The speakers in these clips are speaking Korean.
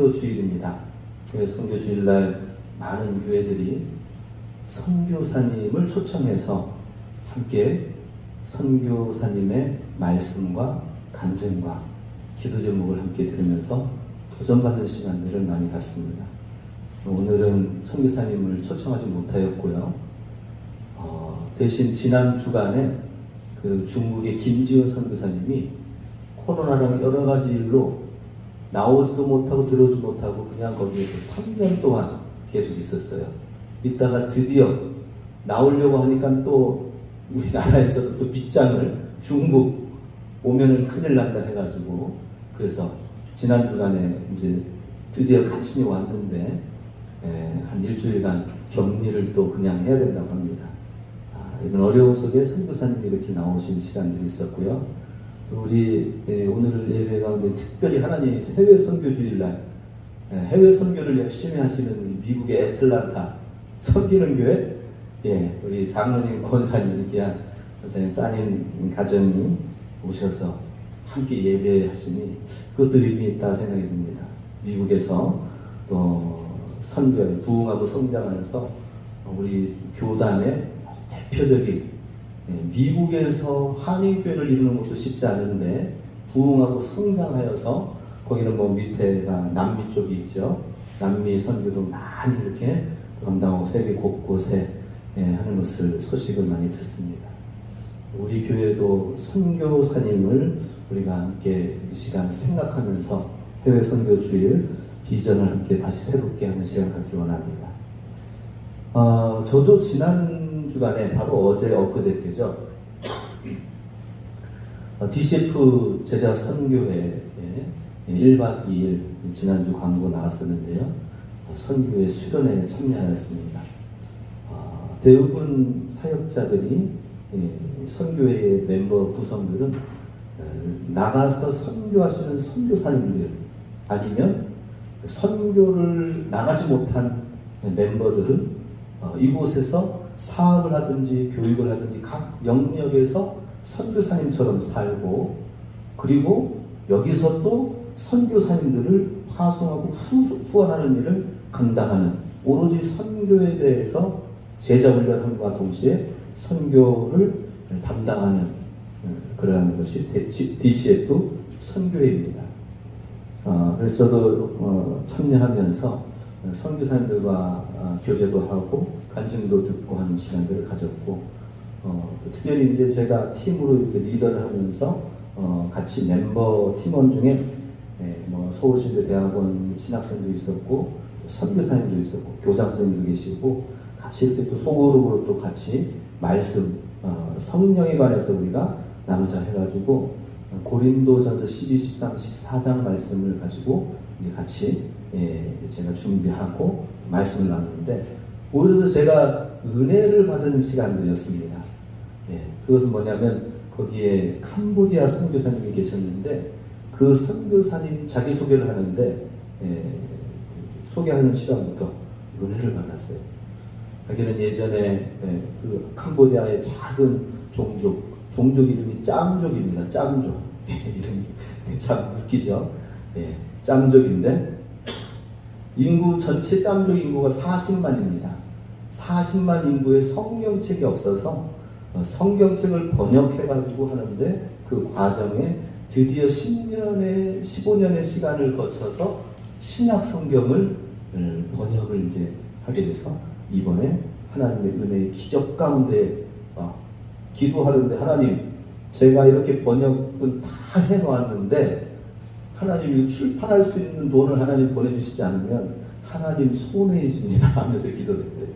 선교주일입니다. 해외 선교주일날 많은 교회들이 선교사님을 초청해서 함께 선교사님의 말씀과 간증과 기도 제목을 함께 들으면서 도전받는 시간들을 많이 갖습니다. 오늘은 선교사님을 초청하지 못하였고요. 대신 지난 주간에 그 중국의 김지은 선교사님이 코로나랑 여러 가지 일로 나오지도 못하고 들어오지 못하고 그냥 거기에서 3년 동안 계속 있었어요. 이따가 드디어 나오려고 하니까 또 우리나라에서도 또 빗장을 중국 오면은 큰일 난다 해가지고 그래서 지난 주간에 이제 드디어 간신히 왔는데 한 일주일간 격리를 또 그냥 해야 된다고 합니다. 이런 어려움 속에 선교사님이 이렇게 나오신 시간들이 있었고요. 또 우리 오늘 예배 가운데 특별히 하나님 해외 선교주일날 해외 선교를 열심히 하시는 미국의 애틀란타 섬기는 교회 우리 장로님 권사님 귀한 권사님 따님 가정이 오셔서 함께 예배하시니 그것도 의미 있다 생각이 듭니다. 미국에서 또 선교에 부흥하고 성장하면서 우리 교단의 대표적인 미국에서 한인교회를 이루는 것도 쉽지 않은데 부흥하고 성장하여서 거기는 뭐 밑에가 남미 쪽이 있죠. 남미 선교도 많이 이렇게 감당하고 세계 곳곳에 하는 것을 소식을 많이 듣습니다. 우리 교회도 선교사님을 우리가 함께 이 시간 생각하면서 해외 선교주일 비전을 함께 다시 새롭게 하는 시간 갖기 원합니다. 저도 지난 주간에 바로 엊그저께죠. DCF 제자 선교회에 1박 2일 지난주 광고 나왔었는데요. 선교회 수련회에 참여하였습니다. 대부분 사역자들이 선교회의 멤버 구성들은 나가서 선교하시는 선교사님들 아니면 선교를 나가지 못한 멤버들은 이곳에서 사업을 하든지 교육을 하든지 각 영역에서 선교사님처럼 살고 그리고 여기서 또 선교사님들을 파송하고 후원하는 일을 감당하는 오로지 선교에 대해서 제자훈련함과 동시에 선교를 담당하는 그러한 것이 DCF 선교회입니다. 그래서 저도 참여하면서 선교사님들과 교제도 하고 간증도 듣고 하는 시간들을 가졌고 또 특별히 이제 제가 팀으로 이렇게 리더를 하면서 같이 멤버 팀원 중에 뭐 서울신대 대학원 신학생도 있었고 선교사님도 있었고 교장 선생님도 계시고 같이 이렇게 또 소그룹으로 또 같이 말씀 성령에 관해서 우리가 나누자 해가지고 고린도전서 12, 13, 14장 말씀을 가지고 이제 같이 제가 준비하고 말씀을 나누는데 오히려 제가 은혜를 받은 시간들이었습니다. 그것은 뭐냐면 거기에 캄보디아 선교사님이 계셨는데 그 선교사님 자기소개를 하는데 소개하는 시간부터 은혜를 받았어요. 자기는 예전에 그 캄보디아의 작은 종족 이름이 짬족입니다. 짬족. 이름이 참 웃기죠. 짬족인데 인구 전체 짬족 인구가 40만입니다. 40만 인구의 성경책이 없어서 성경책을 번역해가지고 하는데 그 과정에 드디어 10년의 15년의 시간을 거쳐서 신약 성경을 번역을 이제 하게 돼서 이번에 하나님의 은혜의 기적 가운데 기도하는데 하나님 제가 이렇게 번역은 다 해놓았는데 하나님이 출판할 수 있는 돈을 하나님 보내주시지 않으면 하나님 손해이십니다 하면서 기도했대요.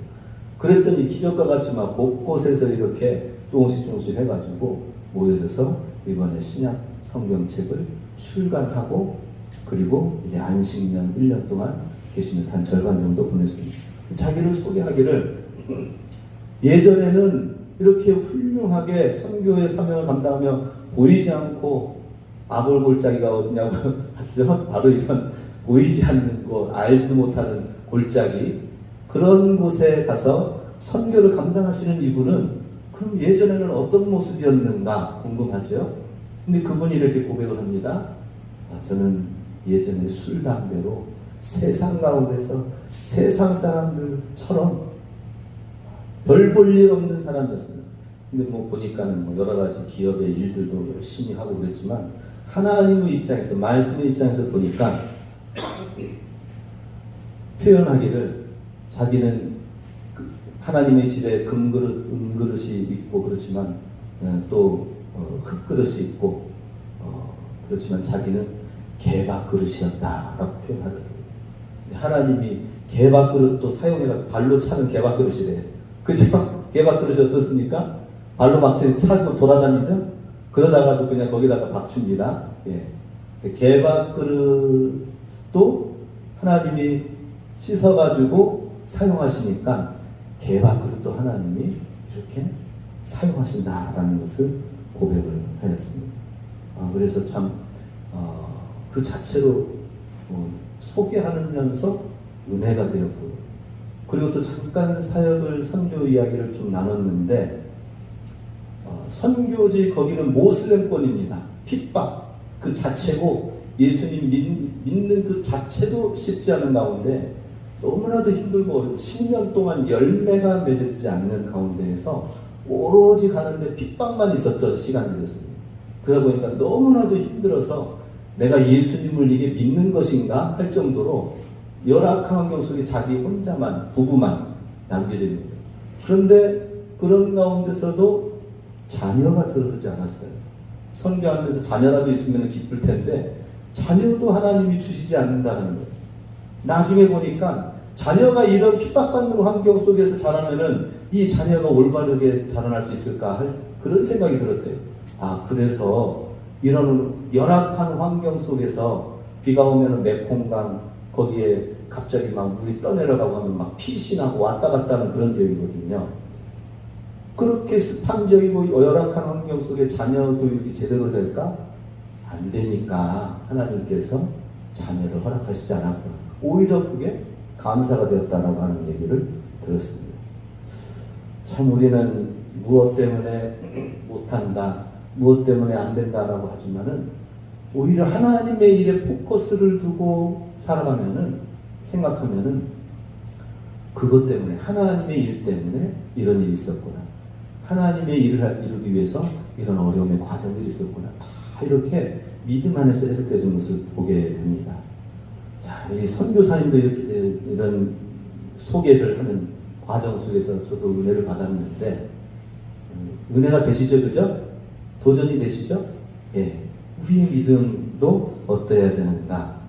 그랬더니 기적과 같이 막 곳곳에서 이렇게 조금씩 해가지고 모여져서 이번에 신약 성경책을 출간하고 그리고 이제 안식년 1년 동안 계시면서 한 절반 정도 보냈습니다. 자기를 소개하기를 예전에는 이렇게 훌륭하게 선교의 사명을 감당하며 보이지 않고 아볼골짜기가 어디냐고 하죠. 바로 이런 보이지 않는 거 알지도 못하는 골짜기 그런 곳에 가서 선교를 감당하시는 이분은 그럼 예전에는 어떤 모습이었는가 궁금하죠. 근데 그분이 이렇게 고백을 합니다. 저는 예전에 술, 담배로 세상 가운데서 세상 사람들처럼 별 볼 일 없는 사람이었습니다. 근데 뭐 보니까는 뭐 여러 가지 기업의 일들도 열심히 하고 그랬지만 하나님의 입장에서, 말씀의 입장에서 보니까 표현하기를 자기는 하나님의 집에 금그릇, 은그릇이 있고 그렇지만 또 흙그릇이 있고 그렇지만 자기는 개밥그릇이었다라고 표현하더라고요. 하나님이 개밥그릇도 사용해가지고 발로 차는 개밥그릇이래요. 그죠? 개밥그릇이 어떻습니까? 발로 막 차고 돌아다니죠? 그러다가도 그냥 거기다가 밥 줍니다. 예. 개밥그릇도 하나님이 씻어가지고 사용하시니까 개밥그릇도 하나님이 이렇게 사용하신다라는 것을 고백을 하였습니다. 그래서 참 그 자체로 소개하면서 은혜가 되었고, 그리고 또 잠깐 사역을 선교 이야기를 좀 나눴는데 선교지 거기는 모슬렘권입니다. 핍박 그 자체고 예수님 믿는 그 자체도 쉽지 않은 가운데 너무나도 힘들고 어렵고 10년 동안 열매가 맺어지지 않는 가운데에서 오로지 가는데 핍박만 있었던 시간들이었습니다. 그러다 보니까 너무나도 힘들어서 내가 예수님을 이게 믿는 것인가 할 정도로 열악한 환경 속에 자기 혼자만, 부부만 남겨져 있는 거예요. 그런데 그런 가운데서도 자녀가 들어서지 않았어요. 선교하면서 자녀라도 있으면 기쁠 텐데 자녀도 하나님이 주시지 않는다는 거예요. 나중에 보니까 자녀가 이런 핍박받는 환경 속에서 자라면은 이 자녀가 올바르게 자라날 수 있을까 할 그런 생각이 들었대요. 그래서 이런 열악한 환경 속에서 비가 오면은 메콩강 거기에 갑자기 막 물이 떠내려가고 하면 막 피신하고 왔다 갔다 하는 그런 지역이거든요. 그렇게 습한 지역이고 열악한 환경 속에 자녀 교육이 제대로 될까? 안 되니까 하나님께서 자녀를 허락하시지 않았구나. 오히려 그게 감사가 되었다라고 하는 얘기를 들었습니다. 참 우리는 무엇 때문에 못한다, 무엇 때문에 안 된다라고 하지만은 오히려 하나님의 일에 포커스를 두고 살아가면은, 생각하면은 그것 때문에, 하나님의 일 때문에 이런 일이 있었구나, 하나님의 일을 이루기 위해서 이런 어려움의 과정들이 있었구나, 다 이렇게 믿음 안에서 해석되는 것을 보게 됩니다. 자, 이 선교사님도 이렇게 이런 소개를 하는 과정 속에서 저도 은혜를 받았는데, 은혜가 되시죠? 그죠? 도전이 되시죠? 예. 우리의 믿음도 어떠해야 되는가?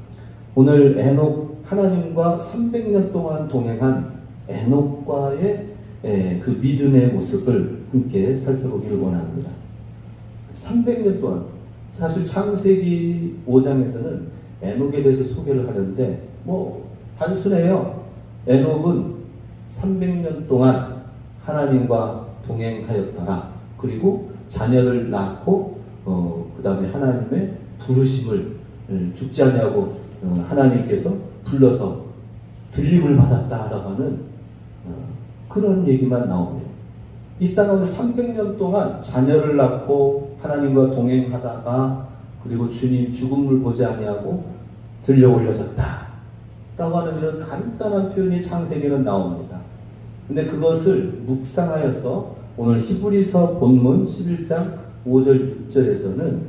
오늘 에녹, 하나님과 300년 동안 동행한 에녹과의 그 믿음의 모습을 함께 살펴보기를 원합니다. 300년 동안, 사실 창세기 5장에서는 에녹에 대해서 소개를 하는데 뭐 단순해요. 에녹은 300년 동안 하나님과 동행하였더라. 그리고 자녀를 낳고 그 다음에 하나님의 부르심을 죽지 아니하고 하나님께서 불러서 들림을 받았다라고 하는 그런 얘기만 나옵니다. 이 땅 가운데 300년 동안 자녀를 낳고 하나님과 동행하다가 그리고 주님 죽음을 보지 아니하고 들려 올려졌다 라고 하는 이런 간단한 표현이 창세기는 나옵니다. 근데 그것을 묵상하여서 오늘 히브리서 본문 11장 5절 6절에서는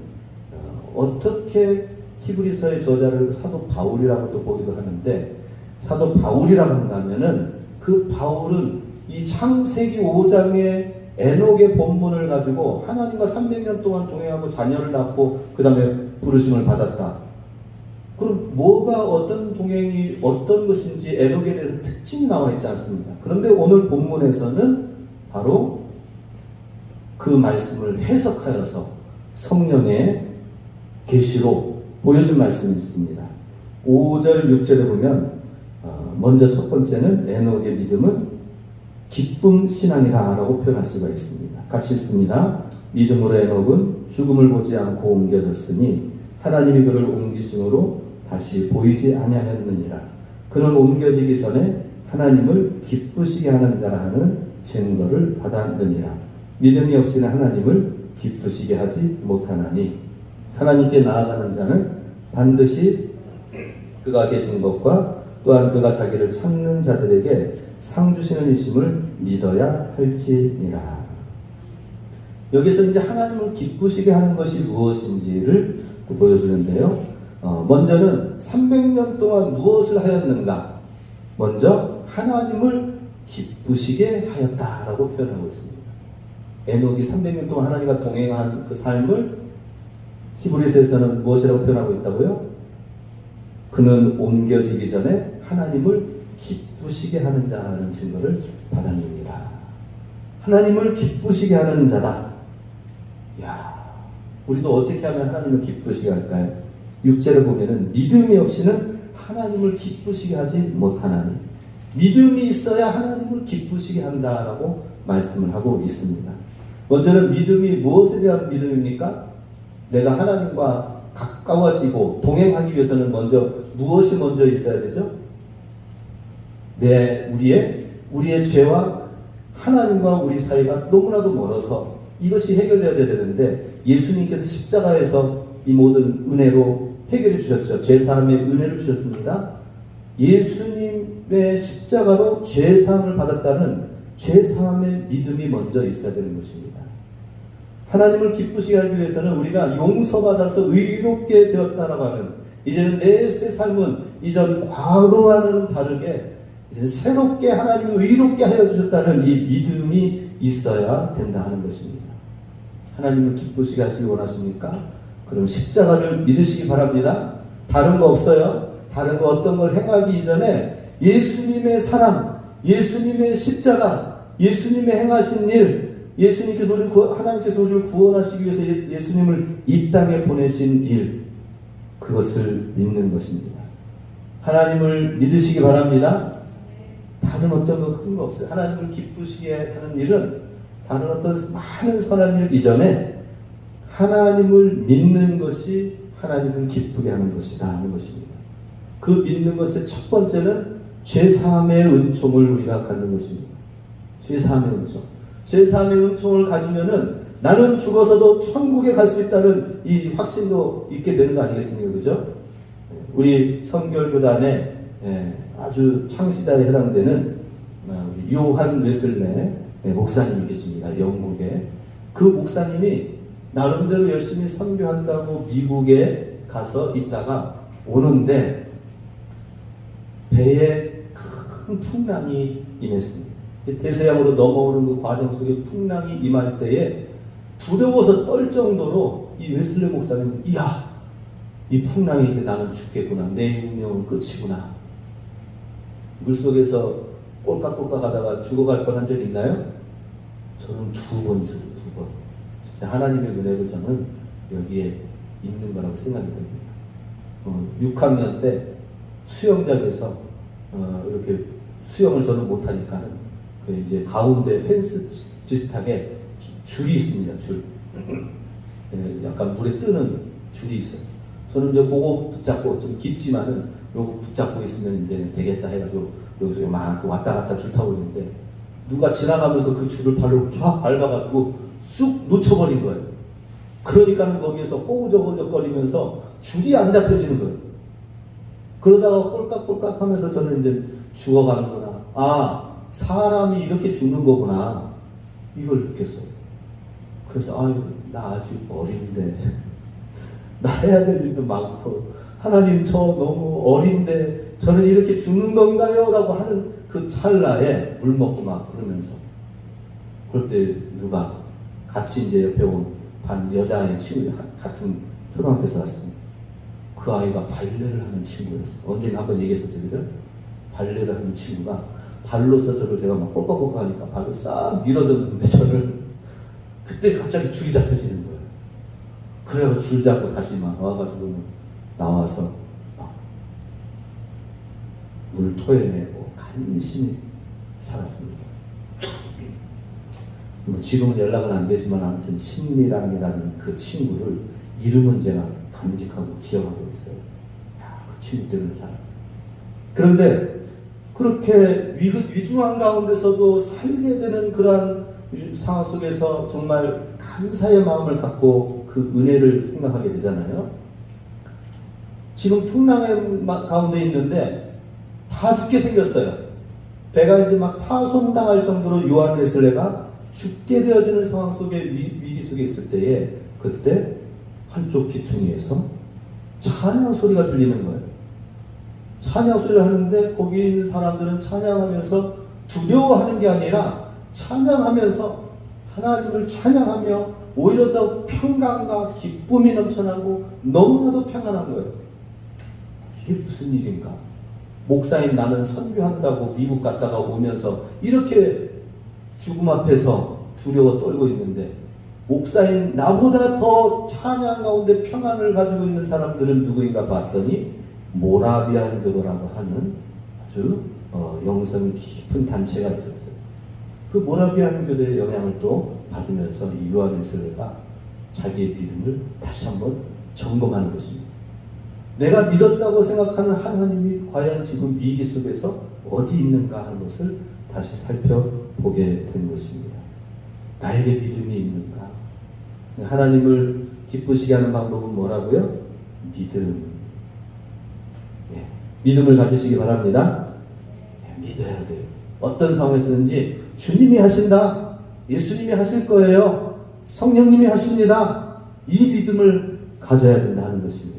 어떻게 히브리서의 저자를 사도 바울이라고 또 보기도 하는데, 사도 바울이라고 한다면은 그 바울은 이 창세기 5장의 에녹의 본문을 가지고 하나님과 300년 동안 동행하고 자녀를 낳고 그 다음에 부르심을 받았다. 그럼 뭐가 어떤 동행이 어떤 것인지 에녹에 대해서 특징이 나와 있지 않습니다. 그런데 오늘 본문에서는 바로 그 말씀을 해석하여서 성령의 계시로 보여준 말씀이 있습니다. 5절 6절에 보면 먼저 첫 번째는 에녹의 믿음은 기쁨 신앙이다 라고 표현할 수가 있습니다. 같이 읽습니다. 믿음으로 에녹은 죽음을 보지 않고 옮겨졌으니 하나님이 그를 옮기심으로 다시 보이지 아니하였느니라. 그는 옮겨지기 전에 하나님을 기쁘시게 하는 자라 하는 증거를 받았느니라. 믿음이 없이는 하나님을 기쁘시게 하지 못하나니 하나님께 나아가는 자는 반드시 그가 계신 것과 또한 그가 자기를 찾는 자들에게 상 주시는 이심을 믿어야 할지니라. 여기서 이제 하나님을 기쁘시게 하는 것이 무엇인지를 또 보여주는데요. 먼저는 300년 동안 무엇을 하였는가? 먼저 하나님을 기쁘시게 하였다라고 표현하고 있습니다. 에녹이 300년 동안 하나님과 동행한 그 삶을 히브리서에서는 무엇이라고 표현하고 있다고요? 그는 옮겨지기 전에 하나님을 기쁘시게 하는 자라는 증거를 받았느니라. 하나님을 기쁘시게 하는 자다. 야, 우리도 어떻게 하면 하나님을 기쁘시게 할까요? 6절에 보면은 믿음이 없이는 하나님을 기쁘시게 하지 못하나니, 믿음이 있어야 하나님을 기쁘시게 한다라고 말씀을 하고 있습니다. 먼저는 믿음이 무엇에 대한 믿음입니까? 내가 하나님과 가까워지고 동행하기 위해서는 먼저 무엇이 먼저 있어야 되죠? 우리의 죄와 하나님과 우리 사이가 너무나도 멀어서 이것이 해결되어야 되는데, 예수님께서 십자가에서 이 모든 은혜로 해결해 주셨죠. 죄사함의 은혜를 주셨습니다. 예수님의 십자가로 죄사함을 받았다는 죄사함의 믿음이 먼저 있어야 되는 것입니다. 하나님을 기쁘시게 하기 위해서는 우리가 용서받아서 의롭게 되었다라고 하는, 이제는 내 새 삶은 이전 과거와는 다르게 이제 새롭게 하나님을 의롭게 하여 주셨다는 이 믿음이 있어야 된다 하는 것입니다. 하나님을 기쁘시게 하시기 원하십니까? 그럼 십자가를 믿으시기 바랍니다. 다른 거 없어요. 다른 거 어떤 걸 행하기 이전에 예수님의 사랑, 예수님의 십자가, 예수님의 행하신 일, 하나님께서 우리를 구원하시기 위해서 예수님을 이 땅에 보내신 일, 그것을 믿는 것입니다. 하나님을 믿으시기 바랍니다. 다른 어떤 거 큰 거 없어요. 하나님을 기쁘시게 하는 일은 다른 어떤 많은 선한 일 이전에 하나님을 믿는 것이 하나님을 기쁘게 하는 것이다 하는 것입니다. 그 믿는 것의 첫 번째는 죄사함의 은총을 우리가 갖는 것입니다. 죄사함의 은총. 죄사함의 은총을 가지면은 나는 죽어서도 천국에 갈 수 있다는 이 확신도 있게 되는 거 아니겠습니까? 그죠? 우리 성결교단의 아주 창시자에 해당되는 우리 요한 웨슬레 목사님이 계십니다. 영국에. 그 목사님이 나름대로 열심히 선교한다고 미국에 가서 있다가 오는데 배에 큰 풍랑이 임했습니다. 대서양으로 넘어오는 그 과정 속에 풍랑이 임할 때에 두려워서 떨 정도로 이 웨슬레 목사님은, 이야, 이 풍랑이 이제 나는 죽겠구나, 내 운명은 끝이구나. 물속에서 꼴깍꼴깍 하다가 죽어갈 뻔한 적 있나요? 저는 2번 있어서 2번. 진짜 하나님의 은혜로 저는 여기에 있는 거라고 생각이 듭니다. 6학년 때 수영장에서 이렇게 수영을 저는 못하니까는 그 이제 가운데 펜스 비슷하게 줄이 있습니다. 줄. 약간 물에 뜨는 줄이 있어요. 저는 이제 그거 붙잡고, 좀 깊지만은 요거 붙잡고 있으면 이제 되겠다 해가지고 여기서 막 왔다 갔다 줄 타고 있는데, 누가 지나가면서 그 줄을 발로 쫙 밟아가지고 쑥 놓쳐버린 거예요. 그러니까는 거기에서 호우적호적거리면서 줄이 안 잡혀지는 거예요. 그러다가 꼴깍꼴깍 하면서 저는 이제 죽어가는구나. 아, 사람이 이렇게 죽는 거구나. 이걸 느꼈어요. 그래서 아유, 나 아직 어린데 나 해야 될 일도 많고, 하나님 저 너무 어린데 저는 이렇게 죽는 건가요? 라고 하는 그 찰나에 물 먹고 막 그러면서, 그럴 때 누가 같이 이제 옆에 온 반 여자아이 친구, 같은 초등학교에서 왔습니다. 그 아이가 발레를 하는 친구였어요. 언젠가 한번 얘기했었죠, 그죠? 발레를 하는 친구가 발로서 저를, 제가 막 꼴깍꼴깍 하니까 발로 싹 밀어줬는데 저를, 그때 갑자기 줄이 잡혀지는 거예요. 그래서 줄 잡고 다시 막 와가지고 나와서 막 물 토해내고 간신히 살았습니다. 뭐 지금은 연락은 안 되지만 아무튼 신미랑이라는 그 친구를 이름은 제가 간직하고 기억하고 있어요. 야, 그 친구 때문에 살아. 그런데 그렇게 위중한 가운데서도 살게 되는 그러한 상황 속에서 정말 감사의 마음을 갖고 그 은혜를 생각하게 되잖아요. 지금 풍랑의 가운데 있는데 다 죽게 생겼어요. 배가 이제 막 파손당할 정도로 요한 웨슬레가 죽게 되어지는 상황 속에 위기 속에 있을 때에 그때 한쪽 귀퉁이에서 찬양 소리가 들리는 거예요. 찬양 소리를 하는데 거기 있는 사람들은 찬양하면서 두려워하는 게 아니라 찬양하면서 하나님을 찬양하며 오히려 더 평강과 기쁨이 넘쳐나고 너무나도 평안한 거예요. 이게 무슨 일인가? 목사인 나는 선교한다고 미국 갔다가 오면서 이렇게 죽음 앞에서 두려워 떨고 있는데 목사인 나보다 더 찬양 가운데 평안을 가지고 있는 사람들은 누구인가 봤더니 모라비안 교도라고 하는 아주 영성이 깊은 단체가 있었어요. 그 모라비안 교도의 영향을 또 받으면서 이 요한 웨슬레가 자기의 믿음을 다시 한번 점검하는 것입니다. 내가 믿었다고 생각하는 하나님이 과연 지금 위기 속에서 어디 있는가 하는 것을 다시 살펴보게 된 것입니다. 나에게 믿음이 있는가? 하나님을 기쁘시게 하는 방법은 뭐라고요? 믿음. 네, 믿음을 가지시기 바랍니다. 네, 믿어야 돼요. 어떤 상황에서든지 주님이 하신다. 예수님이 하실 거예요. 성령님이 하십니다. 이 믿음을 가져야 된다 하는 것입니다.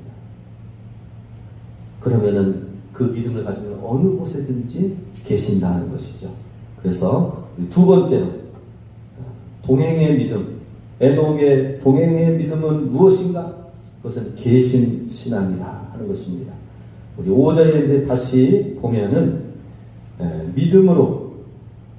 그러면은 그 믿음을 가지면 어느 곳에든지 계신다 하는 것이죠. 그래서 두 번째로 동행의 믿음. 에녹의 동행의 믿음은 무엇인가? 그것은 계신 신앙이다 하는 것입니다. 우리 5절에 이제 다시 보면은 믿음으로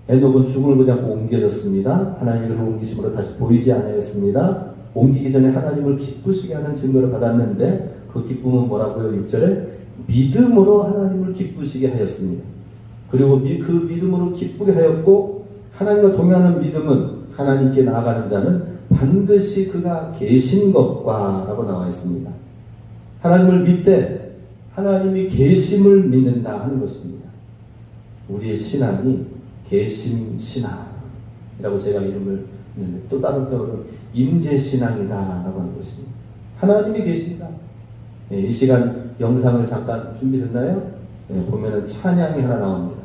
에녹은 죽음을 보지 않고 옮겨졌습니다. 하나님이 그를 옮기심으로 다시 보이지 않았습니다. 옮기기 전에 하나님을 기쁘시게 하는 증거를 받았는데 그 기쁨은 뭐라고요? 6절에 믿음으로 하나님을 기쁘시게 하였습니다. 그리고 그 믿음으로 기쁘게 하였고 하나님과 동행하는 믿음은 하나님께 나아가는 자는 반드시 그가 계신 것과 라고 나와 있습니다. 하나님을 믿되 하나님이 계심을 믿는다 하는 것입니다. 우리의 신앙이 계심 신앙이라고 제가 이름을 냈는데 또 다른 표현은 임재신앙이다 라고 하는 것입니다. 하나님이 계신다. 네, 이 시간 영상을 잠깐 준비됐나요? 네, 보면은 찬양이 하나 나옵니다.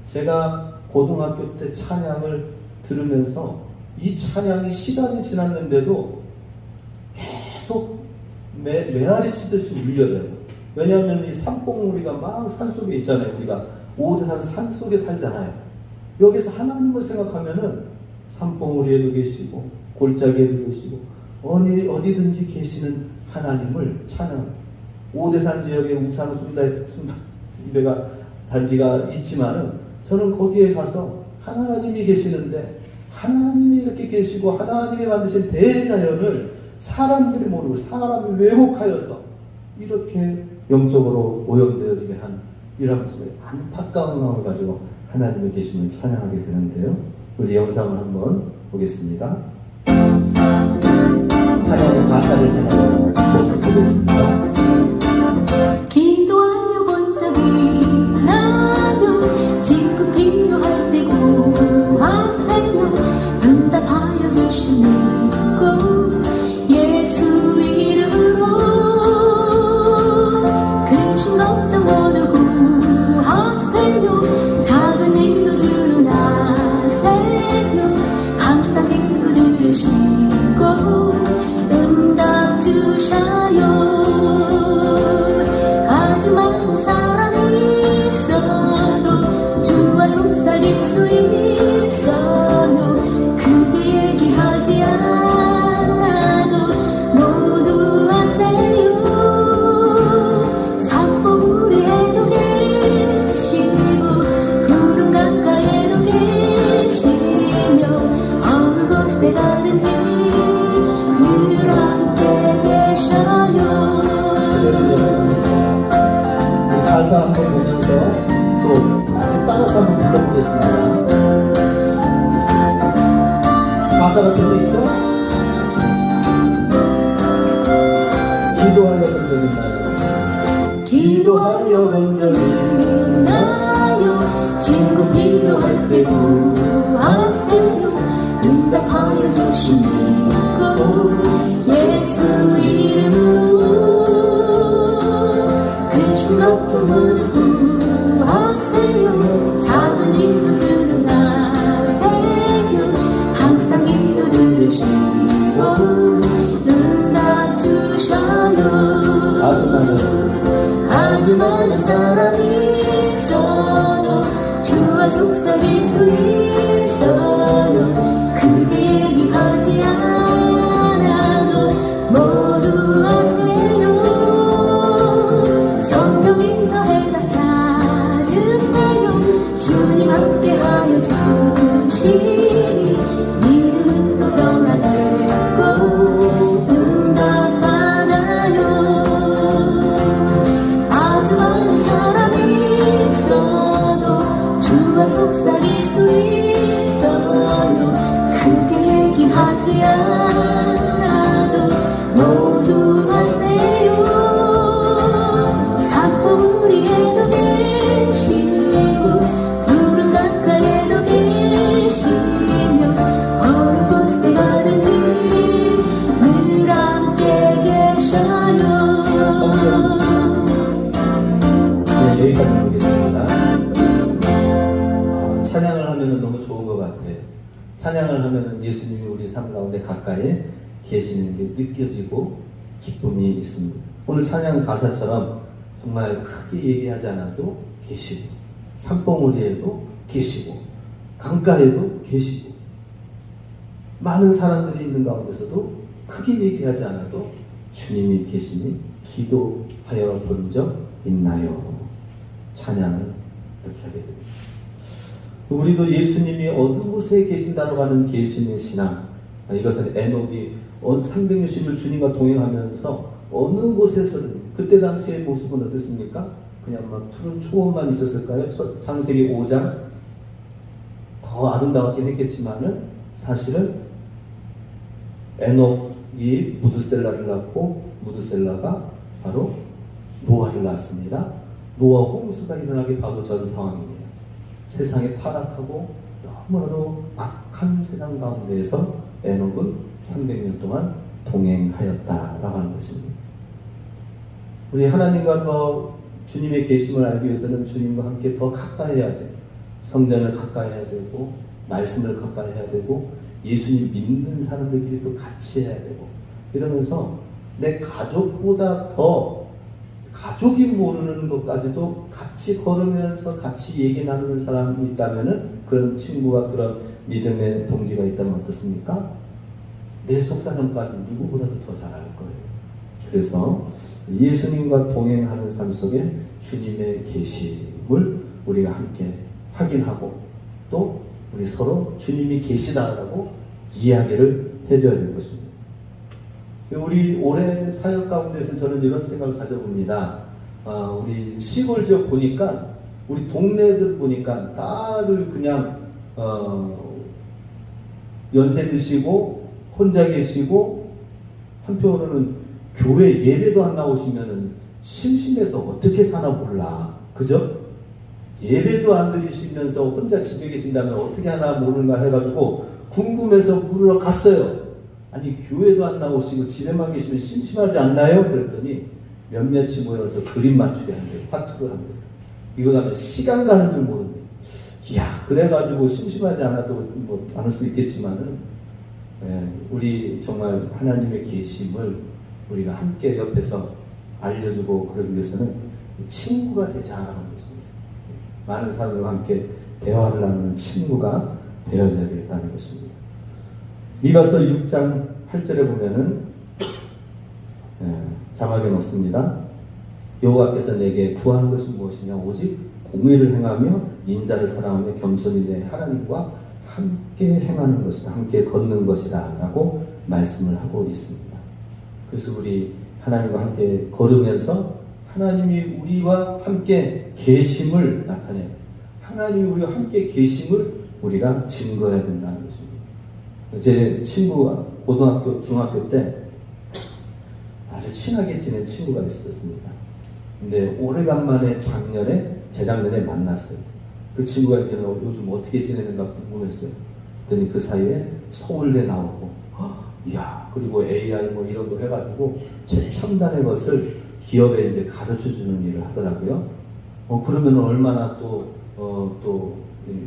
제가 고등학교 때 찬양을 들으면서 이 찬양이 시간이 지났는데도 계속 메아리 치듯이 울려져요. 왜냐하면 이 산봉우리가 막 산속에 있잖아요. 우리가 오대산 산속에 살잖아요. 여기서 하나님을 생각하면은 산봉우리에도 계시고 골짜기에도 계시고 어디든지 계시는 하나님을 찬양. 오대산 지역에 우산 순대가 단지가 있지만은 저는 거기에 가서 하나님이 계시는데 하나님이 이렇게 계시고 하나님이 만드신 대자연을 사람들이 모르고 사람이 왜곡하여서 이렇게 영적으로 오염되어지게 한 이런 모습의 안타까운 마음을 가지고 하나님의 계심을 찬양하게 되는데요. 우리 영상을 한번 보겠습니다. 찬양의 가사를 생각하면서 보겠습니다. 기도하여 본 적이 나도 친구 필요할 때 구하세요. 응답하여 주시고 예수 이름으로 근심 걱정 모두 구하세요. 작은 일도 주로 나세요. 항상 기도 들으시고 응답 주셔요. 아주 많은 사람이 있어도 주와 속삭일 수 있어요. 크게 얘기하지 않아도 모두 아세요. 산봉우리에도 계시고 구름 가까이에도 계시며 어느 곳에 가든지 늘 함께 계셔요. 가사 한번 보면서 또 같이 따라서 한번 불러보겠습니다. 가사가 들려있죠? 기도하여 본 적이 있나요? 기도하여 본 적이 있나요? 친구 필요할 때 구하세요. 응답하여 주시고 예수 이름으로 모두 구하세요. 작은 일도 주는 하세요. 항상 일도 들으시고 응답 주셔요. 아주 많은 사람이 있어도 주와 속삭일 수 있어도 크게 얘기하지 않아도 모두 아세요. 성경에서 해답 찾으세요. 주님 함께하여 주시니 믿음으로 변화되고 응답 받아요. 아주 많은 사람이 있어도 주와 속삭일 수 있어요. 크게 얘기하지 않아도 모두 아세요. 산봉우리에도 계시고 푸른 강가에도 계시며 어느 곳에 가든지 늘 함께 계셔요. 네, 여기까지 보겠습니다. 찬양을 하면 너무 좋은 것 같아요. 찬양을 하면 예수님이 우리 삶 가운데 가까이 계시는 게 느껴지고 기쁨이 있습니다. 오늘 찬양 가사처럼 정말 크게 얘기하지 않아도 계시고 산봉우리에도 계시고 강가에도 계시고 많은 사람들이 있는 가운데서도 크게 얘기하지 않아도 주님이 계시니 기도하여 본 적 있나요? 찬양을 이렇게 하게 됩니다. 우리도 예수님이 어느 곳에 계신다고 하는 계시는 신앙, 이것은 에녹이 360일 주님과 동행하면서 어느 곳에서든 그때 당시의 모습은 어땠습니까? 그냥 막 푸른 초원만 있었을까요? 창세기 5장 더 아름다웠긴 했겠지만은 사실은 에녹이 무드셀라를 낳고 무드셀라가 바로 노아를 낳았습니다. 노아 홍수가 일어나기 바로 전 상황입니다. 세상에 타락하고 너무나도 악한 세상 가운데에서 에녹은 300년 동안 동행하였다라고 하는 것입니다. 우리 하나님과 더 주님의 계심을 알기 위해서는 주님과 함께 더 가까이 해야 돼요. 성전을 가까이 해야 되고 말씀을 가까이 해야 되고 예수님 믿는 사람들끼리 또 같이 해야 되고 이러면서 내 가족보다 더 가족이 모르는 것까지도 같이 걸으면서 같이 얘기 나누는 사람이 있다면은 그런 친구와 그런 믿음의 동지가 있다면 어떻습니까? 내 속사정까지 누구보다도 더 잘 알 거예요. 그래서 예수님과 동행하는 삶 속에 주님의 계심을 우리가 함께 확인하고 또 우리 서로 주님이 계시다라고 이야기를 해줘야 될 것입니다. 우리 올해 사역 가운데서 저는 이런 생각을 가져봅니다. 우리 시골 지역 보니까 우리 동네들 보니까 다들 그냥 연세 드시고 혼자 계시고 한편으로는 교회 예배도 안 나오시면은 심심해서 어떻게 사나 몰라. 그죠? 예배도 안 드리시면서 혼자 집에 계신다면 어떻게 하나 모르는가 해가지고 궁금해서 물으러 갔어요. 아니 교회도 안 나오시고 집에만 계시면 심심하지 않나요? 그랬더니 몇몇이 모여서 그림 맞추게 한대요. 화투를 한대요. 이거 가면 시간 가는 줄 모른대요. 이야 그래가지고 심심하지 않아도 뭐 않을 수 있겠지만은 우리 정말 하나님의 계심을 우리가 함께 옆에서 알려주고 그러기 위해서는 친구가 되자라는 것입니다. 많은 사람들과 함께 대화를 나누는 친구가 되어져야 되겠다는 것입니다. 미가서 6장 8절에 보면은 자막에 넣습니다. 여호와께서 내게 구한 것이 무엇이냐 오직 공의를 행하며 인자를 사랑하며 겸손히 내 하나님과 함께 행하는 것이다. 함께 걷는 것이다 라고 말씀을 하고 있습니다. 그래서 우리 하나님과 함께 걸으면서 하나님이 우리와 함께 계심을 나타내요. 하나님이 우리와 함께 계심을 우리가 증거해야 된다는 것입니다. 제 친구가 고등학교, 중학교 때 아주 친하게 지낸 친구가 있었습니다. 근데 오래간만에 재작년에 만났어요. 그 친구가 이렇게 요즘 어떻게 지내는가 궁금했어요. 그랬더니 그 사이에 서울대 나오고, 이야, 그리고 AI 뭐 이런 거 해가지고 최첨단의 것을 기업에 이제 가르쳐 주는 일을 하더라고요. 그러면 얼마나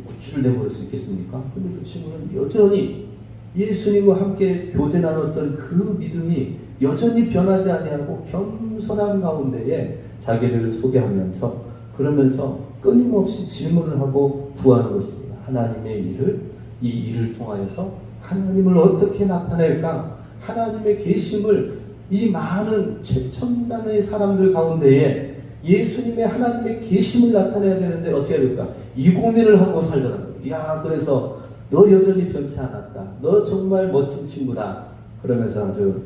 구출돼 버릴 수 있겠습니까? 근데 그 친구는 여전히 예수님과 함께 교제 나눴던 그 믿음이 여전히 변하지 아니하고 겸손한 가운데에 자기를 소개하면서 그러면서 끊임없이 질문을 하고 구하는 것입니다. 하나님의 이 일을 통하여서 하나님을 어떻게 나타낼까? 하나님의 계심을 이 많은 최첨단의 사람들 가운데에 예수님의 하나님의 계심을 나타내야 되는데 어떻게 해야 될까? 이 고민을 하고 살더라고요. 그래서 너 여전히 변치 않았다. 너 정말 멋진 친구다. 그러면서 아주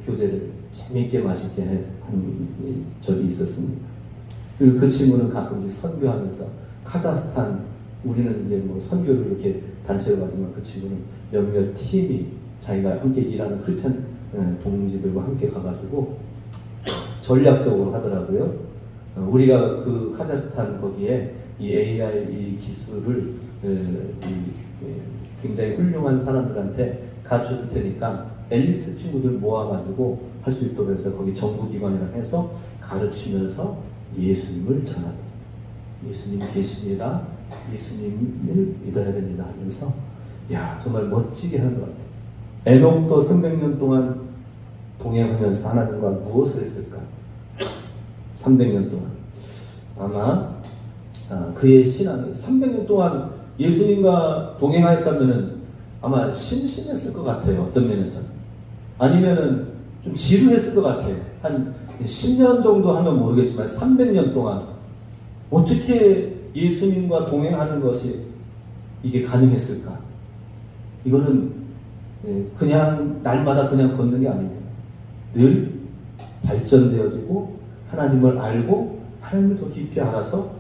교제를 재미있게 맛있게 한 적이 있었습니다. 그리고 그 친구는 가끔씩 선교하면서 카자흐스탄, 우리는 이제 뭐 선교를 이렇게 단체로 가지만 그 친구는 몇몇 팀이 자기가 함께 일하는 크리스찬 동지들과 함께 가가지고 전략적으로 하더라고요. 우리가 그 카자흐스탄 거기에 이 AI 이 기술을 굉장히 훌륭한 사람들한테 가르쳐 줄 테니까 엘리트 친구들 모아가지고 할 수 있도록 해서 거기 정부기관이랑 해서 가르치면서 예수님을 전하라. 예수님 계십니다. 예수님을 믿어야 됩니다. 하면서 정말 멋지게 하는 것 같아요. 에녹도 300년 동안 동행하면서 하나님과 무엇을 했을까? 300년 동안 아마 그의 신앙이 300년 동안 예수님과 동행하였다면은 아마 심심했을 것 같아요. 어떤 면에서는 아니면은 좀 지루했을 것 같아요. 한 10년 정도 하면 모르겠지만 300년 동안 어떻게 예수님과 동행하는 것이 이게 가능했을까? 이거는 그냥 날마다 그냥 걷는 게 아닙니다. 늘 발전되어지고 하나님을 알고 하나님을 더 깊이 알아서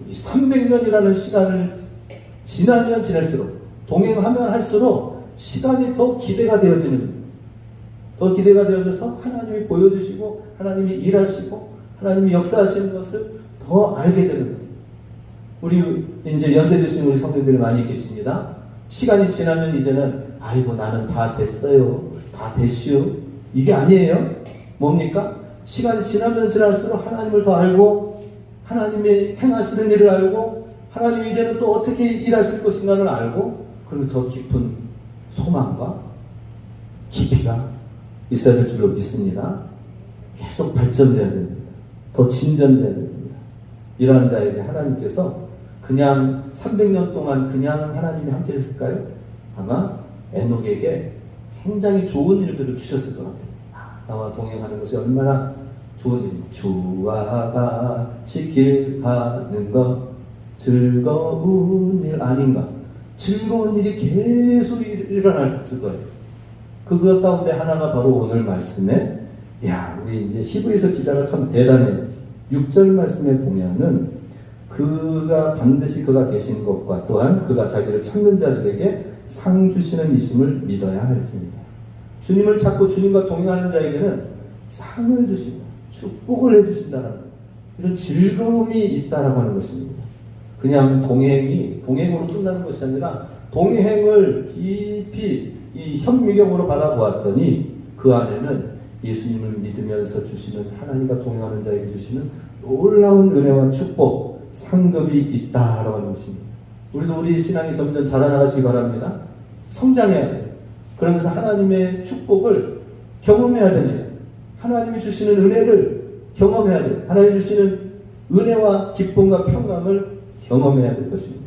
이 300년이라는 시간을 지나면 지날수록 동행하면 할수록 시간이 더 기대가 되어져서 하나님이 보여주시고 하나님이 일하시고 하나님이 역사하시는 것을 더 알게 되는 거예요. 우리 이제 연세 드신 우리 성도들이 많이 계십니다. 시간이 지나면 이제는 아이고 나는 다 됐어요. 다 됐슈. 이게 아니에요. 뭡니까? 시간이 지나면 지날수록 하나님을 더 알고 하나님의 행하시는 일을 알고 하나님이 이제는 또 어떻게 일하실 것인가를 알고 그리고 더 깊은 소망과 깊이가 있어야 될 줄로 믿습니다. 계속 발전돼야 됩니다. 더 진전돼야 됩니다. 이러한 자에게 하나님께서 그냥 300년 동안 그냥 하나님이 함께 했을까요? 아마 에녹에게 굉장히 좋은 일들을 주셨을 것 같아요. 나와 동행하는 것이 얼마나 좋은 일입니다. 주와 같이 길 가는 것 즐거운 일 아닌가? 즐거운 일이 계속 일어났을 거예요. 그것 가운데 하나가 바로 오늘 말씀에 우리 이제 히브리서 기자가 참 대단해요. 6절 말씀에 보면은 그가 계신 것과 또한 그가 자기를 찾는 자들에게 상 주시는 이심을 믿어야 할지니라. 주님을 찾고 주님과 동행하는 자에게는 상을 주신다. 축복을 해주신다는 이런 즐거움이 있다라고 하는 것입니다. 그냥 동행으로 끝나는 것이 아니라 동행을 깊이 이 현미경으로 바라보았더니 그 안에는 예수님을 믿으면서 주시는 하나님과 동행하는 자에게 주시는 놀라운 은혜와 축복, 상급이 있다라고 하는 것입니다. 우리도 우리 신앙이 점점 자라나가시기 바랍니다. 성장해야 돼요. 그러면서 하나님의 축복을 경험해야 됩니다. 하나님이 주시는 은혜를 경험해야 돼요. 하나님이 주시는 은혜와 기쁨과 평강을 경험해야 될 것입니다.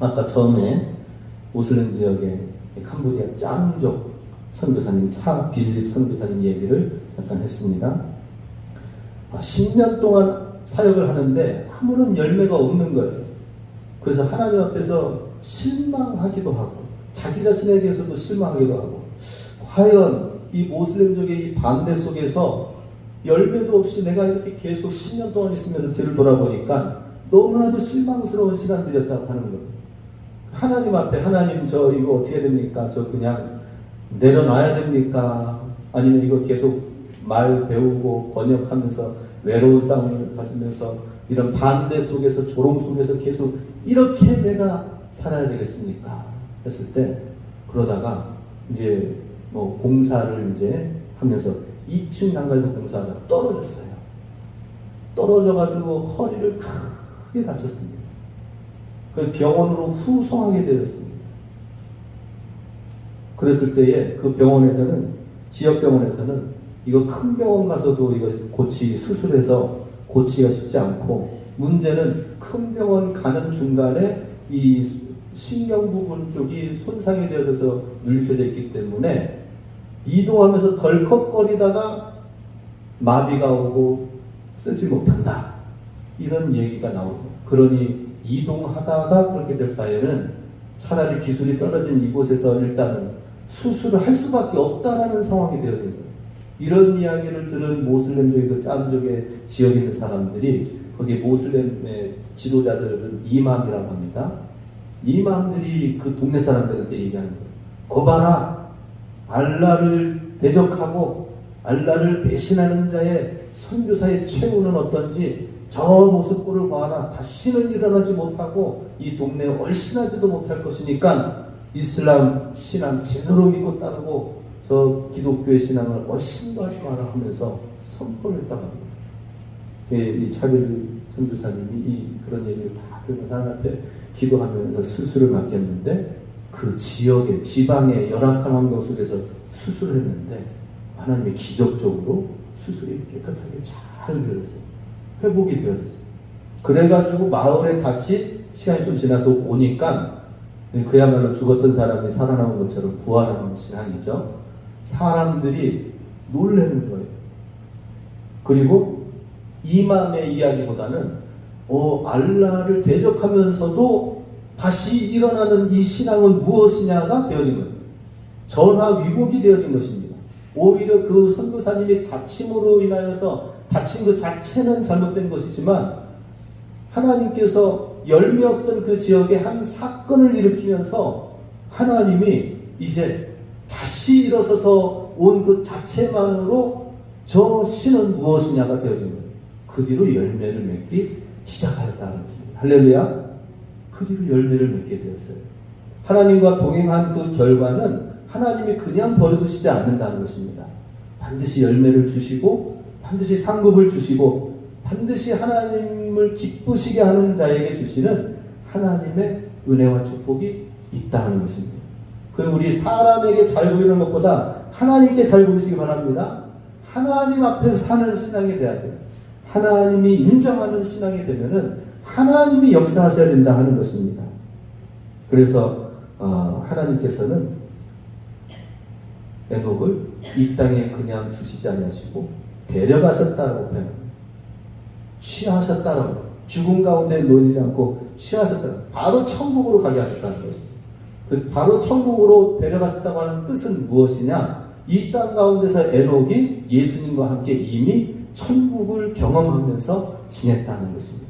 아까 처음에 모슬렘 지역의 캄보디아 짱족 선교사님 차 빌립 선교사님 얘기를 잠깐 했습니다. 10년 동안 사역을 하는데 아무런 열매가 없는 거예요. 그래서 하나님 앞에서 실망하기도 하고 자기 자신에 대해서도 실망하기도 하고 과연 이 모슬렘족의 이 반대 속에서 열매도 없이 내가 이렇게 계속 10년 동안 있으면서 뒤를 돌아보니까 너무나도 실망스러운 시간들이었다고 하는 거예요. 하나님 앞에 하나님 저 이거 어떻게 됩니까? 저 그냥 내려놔야 됩니까? 아니면 이거 계속 말 배우고 번역하면서 외로운 싸움을 가지면서 이런 반대 속에서 조롱 속에서 계속 이렇게 내가 살아야 되겠습니까? 했을 때 그러다가 이제 뭐 공사를 이제 하면서 2층 난간에서 공사하다가 떨어졌어요. 떨어져가지고 허리를 크게 다쳤습니다. 그 병원으로 후송하게 되었습니다. 그랬을 때에 그 병원에서는, 지역 병원에서는 이거 큰 병원 가서도 이거 수술해서 고치기가 쉽지 않고, 문제는 큰 병원 가는 중간에 이 신경 부분 쪽이 손상이 되어져서 눌켜져 있기 때문에 이동하면서 덜컥거리다가 마비가 오고 쓰지 못한다, 이런 얘기가 나오고, 그러니 이동하다가 그렇게 될 바에는 차라리 기술이 떨어진 이곳에서 일단은 수술을 할 수밖에 없다라는 상황이 되어진 거예요. 이런 이야기를 들은 모슬렘족의 그 짬족의 지역에 있는 사람들이, 거기 모슬렘의 지도자들은 이맘이라고 합니다. 이맘들이 그 동네 사람들한테 얘기하는 거예요. 거봐라, 알라를 대적하고 알라를 배신하는 자의 선교사의 최후는 어떤지 저 모습꼴을 봐라. 다시는 일어나지 못하고 이 동네에 얼씬하지도 못할 것이니까 이슬람 신앙 제대로 믿고 따르고 저 기독교의 신앙을 얼씬도 하지 마라 하면서 선포를 했다고 합니다. 이 차빌 선교사님이 그런 얘기를 다 들으면서 하나님 앞에 기도하면서 수술을 맡겼는데, 그 지역의 지방의 열악한 환경 속에서 수술을 했는데 하나님이 기적적으로 수술이 깨끗하게 잘 되었어요. 회복이 되어졌어요. 그래가지고 마을에 다시 시간이 좀 지나서 오니까 그야말로 죽었던 사람이 살아나온 것처럼 부활하는 신앙이죠. 사람들이 놀라는 거예요. 그리고 이맘의 이야기보다는 알라를 대적하면서도 다시 일어나는 이 신앙은 무엇이냐가 되어진 거예요. 전화위복이 되어진 것입니다. 오히려 그 선교사님이 다침으로 인하여서 다친 그 자체는 잘못된 것이지만, 하나님께서 열매 없던 그 지역에 한 사건을 일으키면서 하나님이 이제 다시 일어서서 온 그 자체만으로 저 신은 무엇이냐가 되어진 거예요. 그 뒤로 열매를 맺기 시작하였다는 것입니다. 할렐루야. 그 뒤로 열매를 맺게 되었어요. 하나님과 동행한 그 결과는 하나님이 그냥 버려두시지 않는다는 것입니다. 반드시 열매를 주시고, 반드시 상급을 주시고, 반드시 하나님을 기쁘시게 하는 자에게 주시는 하나님의 은혜와 축복이 있다는 것입니다. 우리 사람에게 잘 보이는 것보다 하나님께 잘 보이시기 바랍니다. 하나님 앞에서 사는 신앙이 돼야 돼요. 하나님이 인정하는 신앙이 되면은 하나님이 역사하셔야 된다 하는 것입니다. 그래서 하나님께서는 에녹을 이 땅에 그냥 두시지 아니하시고 데려가셨다라고 표현합니다. 취하셨다라고, 죽음 가운데 놓이지 않고 취하셨다라고, 바로 천국으로 가게 하셨다는 것이죠. 그 바로 천국으로 데려가셨다고 하는 뜻은 무엇이냐? 이 땅 가운데서 에녹이 예수님과 함께 이미 천국을 경험하면서 지냈다는 것입니다.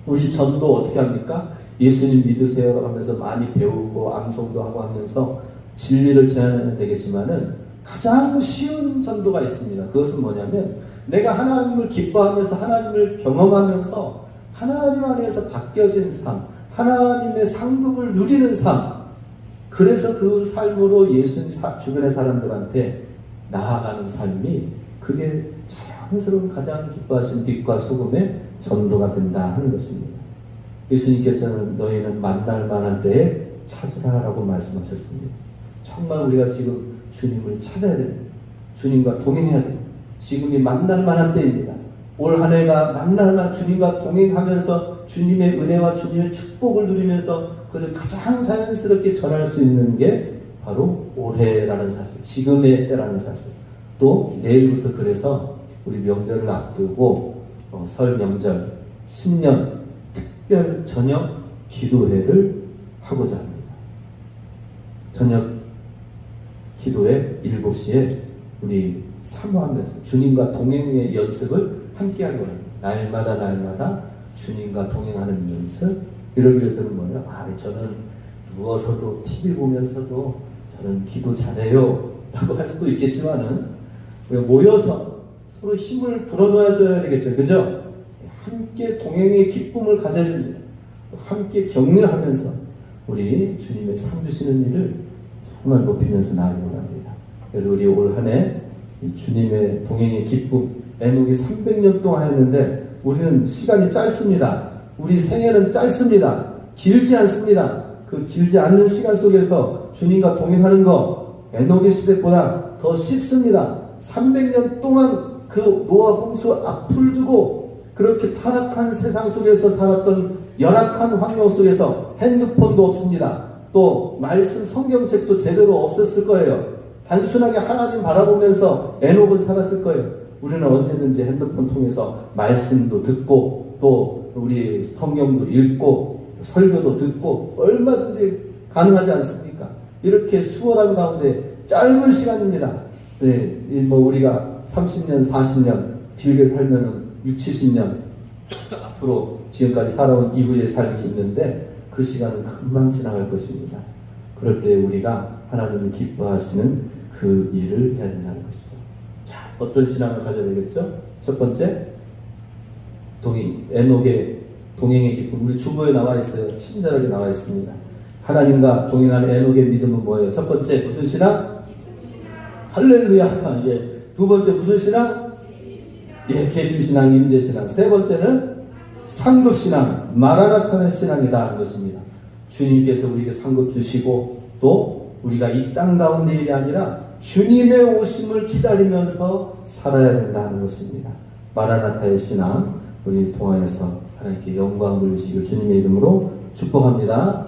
우리 전도 어떻게 합니까? 예수님 믿으세요 하면서 많이 배우고 암송도 하고 하면서 진리를 전해야 되겠지만은 가장 쉬운 전도가 있습니다. 그것은 뭐냐면, 내가 하나님을 기뻐하면서 하나님을 경험하면서 하나님 안에서 바뀌어진 삶, 하나님의 상급을 누리는 삶, 그래서 그 삶으로 예수님 주변의 사람들한테 나아가는 삶이, 그게 자연스러운 가장 기뻐하시는 빛과 소금의 전도가 된다 하는 것입니다. 예수님께서는 너희는 만날 만한 때에 찾으라라고 말씀하셨습니다. 정말 우리가 지금 주님을 찾아야 됩니다. 주님과 동행해야 됩니다. 지금이 만날 만한 때입니다. 올 한 해가 만날 만한, 주님과 동행하면서 주님의 은혜와 주님의 축복을 누리면서 그것을 가장 자연스럽게 전할 수 있는 게 바로 올해라는 사실, 지금의 때라는 사실. 또 내일부터 그래서 우리 명절을 앞두고 설 명절, 신년 특별 저녁 기도회를 하고자 합니다. 저녁 기도회 7시에 우리 사모하면서 주님과 동행의 연습을 함께 하기 원합니다. 날마다 주님과 동행하는 연습. 이러기 위해서는 뭐예요? 저는 누워서도 TV 보면서도 저는 기도 잘해요 라고 할 수도 있겠지만은, 모여서 서로 힘을 불어넣어줘야 되겠죠. 그죠? 함께 동행의 기쁨을 가져야 됩니다. 또 함께 격려하면서 우리 주님의 상 주시는 일을 정말 높이면서 나아가기 원합니다. 그래서 우리 올 한 해 주님의 동행의 기쁨, 에녹이 300년 동안 했는데 우리는 시간이 짧습니다. 우리 생애는 짧습니다. 길지 않습니다. 그 길지 않는 시간 속에서 주님과 동행하는 거 에녹의 시대보다 더 쉽습니다. 300년 동안 그 노아 홍수 앞을 두고 그렇게 타락한 세상 속에서 살았던 열악한 환경 속에서 핸드폰도 없습니다. 또 말씀 성경책도 제대로 없었을 거예요. 단순하게 하나님 바라보면서 에녹은 살았을 거예요. 우리는 언제든지 핸드폰 통해서 말씀도 듣고 또 우리 성경도 읽고 설교도 듣고 얼마든지 가능하지 않습니까? 이렇게 수월한 가운데 짧은 시간입니다. 네, 뭐 우리가 30년, 40년 길게 살면은 6, 70년 앞으로 지금까지 살아온 이후의 삶이 있는데 그 시간은 금방 지나갈 것입니다. 그럴 때 우리가 하나님을 기뻐하시는 그 일을 해야 된다는 것이죠. 자, 어떤 신앙을 가져야 되겠죠? 첫 번째, 에녹의 동행의 기쁨. 우리 주보에 나와 있어요. 친절하게 나와 있습니다. 하나님과 동행하는 에녹의 믿음은 뭐예요? 첫 번째, 무슨 신앙? 할렐루야. 예. 두 번째, 무슨 신앙? 예, 계심신앙, 임재신앙. 세 번째는 상급신앙, 마라나타는 신앙이다 하는 것입니다. 주님께서 우리에게 상급 주시고 또 우리가 이 땅 가운데 일이 아니라 주님의 오심을 기다리면서 살아야 된다는 것입니다. 마라나타의 신앙, 우리 통하여서 하나님께 영광 돌리시길 주님의 이름으로 축복합니다.